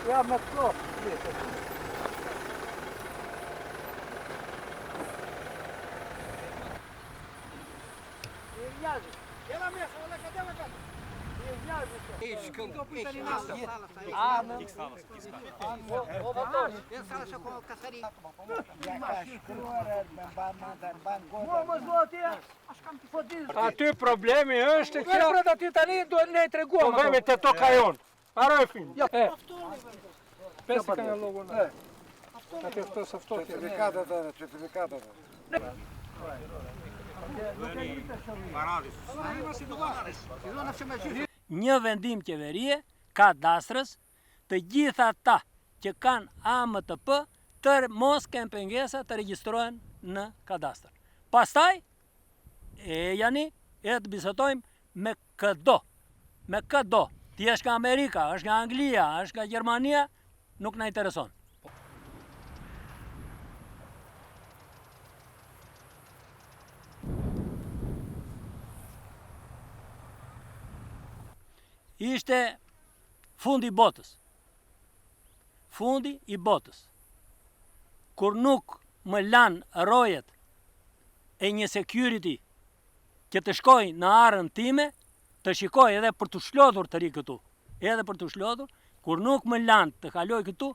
Ja me këto. Aty problemi është që... Kërët aty tani duhet ne i treguam. Problemi të toka jonë. Paroj film. Pesi ka një logo në. Aty këto sëftot. Certifikatet. Një vendim qeverie, kadastrës, të gjitha ta që kanë AMTP, të mos kenë pengesa të regjistrohen në kadastër. Pastaj, të bisetojmë me këdo. Me këdo. Ti është nga Amerika, është nga Anglia, është nga Gjermania, nuk na intereson. Ishte fundi i botës. Fundi i botës. Kur nuk më lanë rojet e një security që të shkoj në arën time, të shikoj edhe për të shlodhur të ri këtu. Edhe për të shlodhur, kur nuk më lanë të kaloj këtu,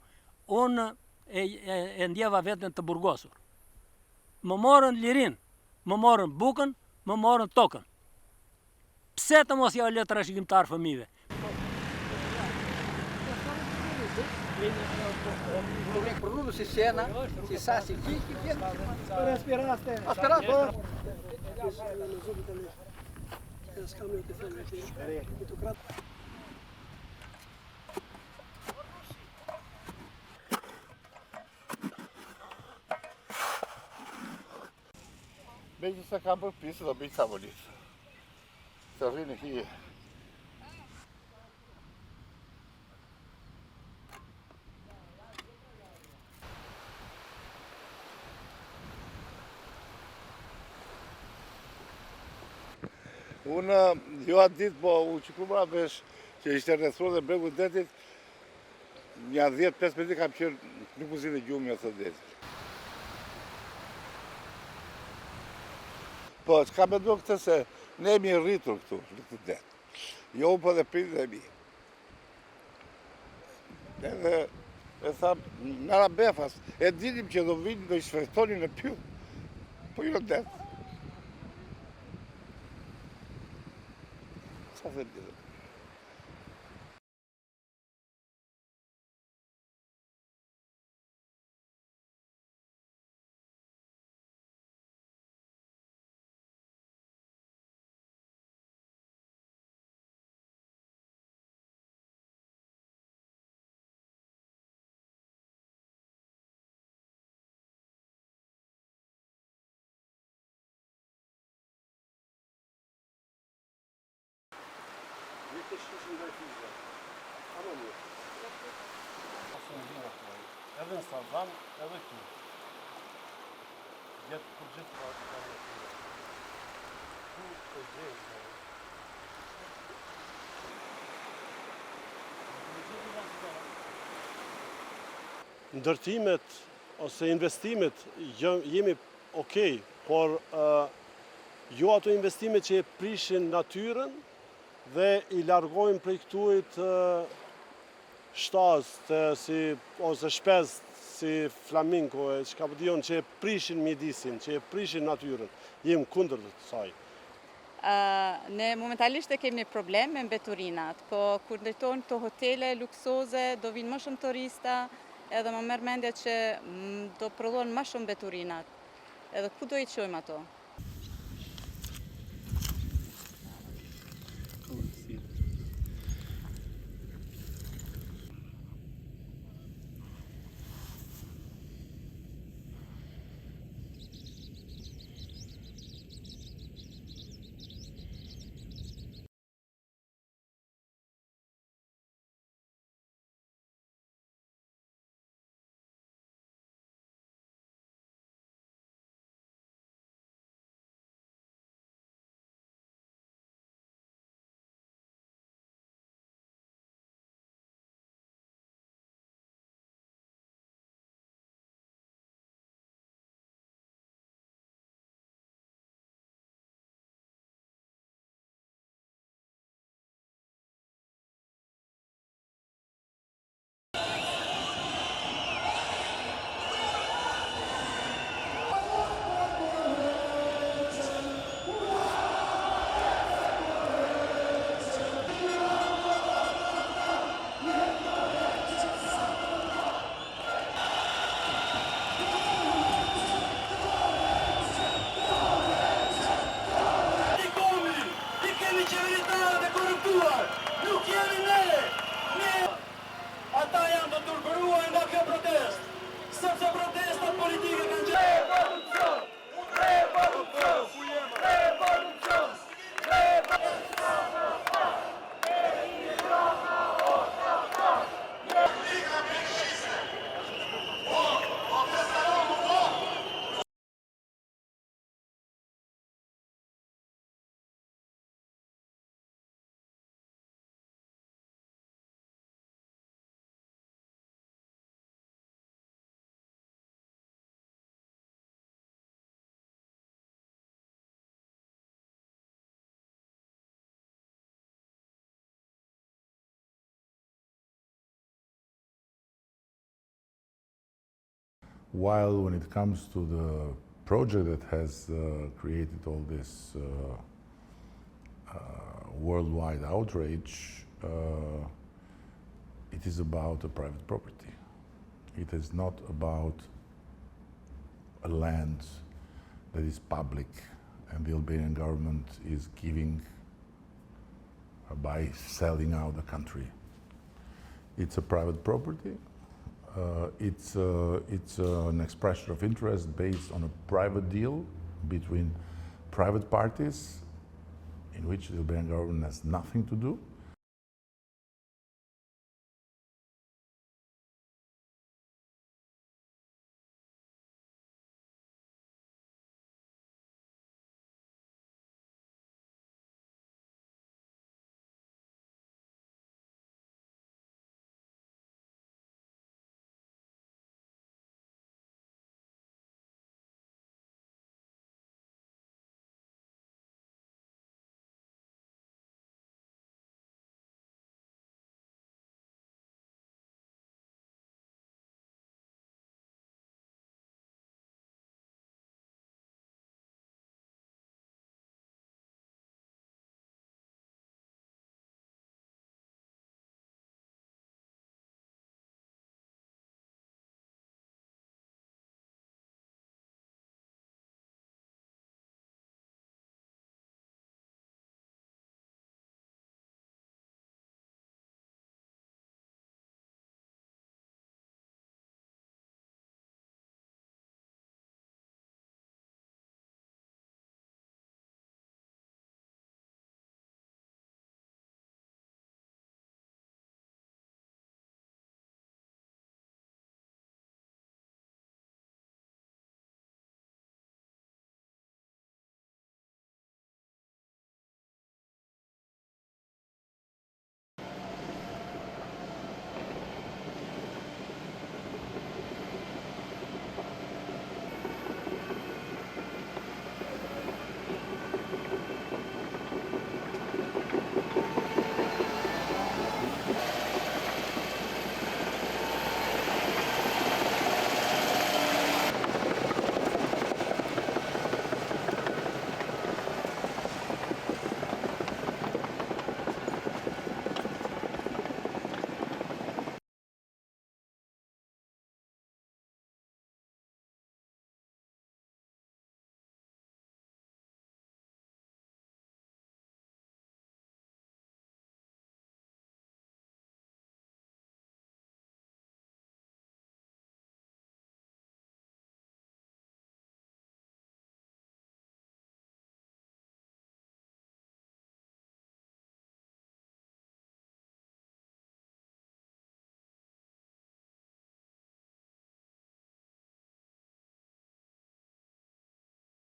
unë e ndjeva vetën të burgosur. Më morën lirin, më morën bukën, më morën tokën. Pse të mos ja lë trashëgimtar fëmijëve? Për rrugë si Siena, si Sasi, për aspiraste. Beqë se kam për pisë do bëjtë savolitë. Se rrinë hije. Unë, jo atë ditë, po u qikuma vesh që ishte rrethuar dhe bregu detit, një 10-15 ditë kam qërë një pusin e gjumë një të detit. Po, që ka me do këtë se ne jemi rritur këtu, në këtë det. Jo unë po dhe pritë dhe mi. Edhe, e thamë, në Arabefas, e dinim që do vinë, do i shfetonin në pjull, po jo det. Sa dhe lidhëm. Të shishin dhe fizë. Anë një. Edhe në Sazan, edhe këtu. Gjithë për gjithë partë ka në të ku të gjithë. Ndërtimet ose investimet jemi okej, por jo ato investimet që e prishin natyrën dhe i largojnë prej këtuit shtazë ose shpezë si flamingo e që ka pëdion që e prishin mjedisin, që e prishin natyrën. Jem kundër të saj. Ne momentalisht e kemi problem me mbeturinat, po kur ndërtojnë të hotele luksoze, do vinë më shumë turista, edhe më merr mendje që do prodhojnë më shumë mbeturinat. Edhe ku do i çojmë ato? While when it comes to the project that has created all this worldwide outrage, it is about a private property. It is not about a land that is public and the Albanian government is giving by selling out the country. It's a private property. It's an expression of interest based on a private deal between private parties in which the Albanian government has nothing to do.